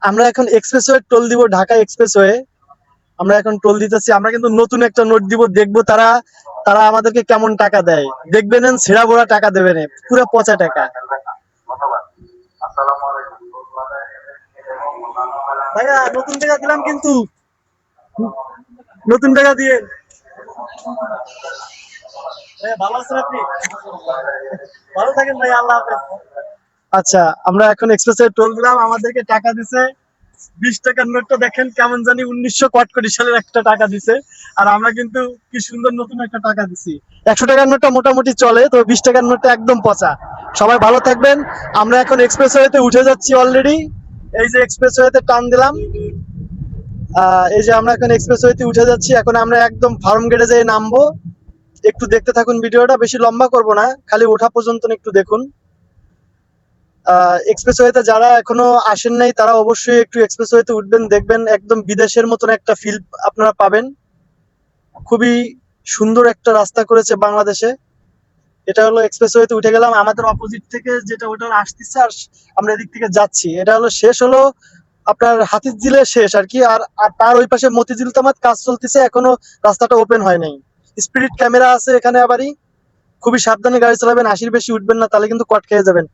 আমরা এখন expressway toll দিব, ঢাকা এক্সপ্রেসওয়ে। আমরা এখন টোল দিতেছি। আমরা কিন্তু নতুন একটা নোট দিব, দেখবো তারা তারা আমাদেরকে কেমন টাকা দেয়। দেখবেন ছেঁড়া ভরা টাকা দেবে না, পুরো পচা টাকা। ভাইয়া নতুন টাকা দিলাম কিন্তু, নতুন টাকা দিয়ে। ভালো আছেন আপনি? ভালো থাকেন ভাই, আল্লাহ হাফেজ। আচ্ছা, আমরা এখন এক্সপ্রেসওয়ে টোল দিলাম, আমাদেরকে টাকা দিছে। 20 টাকার নোটটা দেখেন কেমন জানি 1900 সালের একটা টাকা দিছে। আর আমরা কিন্তু কি সুন্দর নতুন একটা টাকা দিছি। 100 টাকার নোটটা মোটামুটি চলে, তো 20 টাকার নোটটা একদম পচা। সবাই ভালো থাকবেন। আমরা এখন এক্সপ্রেসওয়েতে উঠে যাচ্ছি অলরেডি। এই যে এক্সপ্রেসওয়েতে টান দিলাম। এই যে আমরা এখন এক্সপ্রেসওয়েতে উঠে যাচ্ছি। এখন আমরা একদম ফার্ম গেটে যেয়ে নামবো। একটু দেখতে থাকুন, ভিডিওটা বেশি লম্বা করব না, খালি ওঠা পর্যন্ত একটু দেখুন। এক্সপ্রেসওয়েতে যারা এখনো আসেন নাই তারা অবশ্যই একটু এক্সপ্রেসওয়েতে উঠবেন, দেখবেন একদম বিদেশের মতন একটা ফিল আপনারা পাবেন। খুবই সুন্দর একটা রাস্তা করেছে বাংলাদেশে। এটা হলো এক্সপ্রেসওয়েতে উঠে গেলাম, আমাদের অপোজিট থেকে যেটা ওটা আসতেছে, আর আমরা এদিক থেকে যাচ্ছি। এটা হলো শেষ হলো আপনার হাতিঝিলের শেষ আর কি। আর তার ওই পাশে মতিঝিল তামাত কাজ চলতেছে, এখনো রাস্তাটা ওপেন হয় নাই। স্পিরিট ক্যামেরা আছে এখানে আবারই। খুবই সাবধানে গাড়ি চালাবেন, 80-র বেশি উঠবেন না, তাহলে কিন্তু কট খেয়ে যাবেন।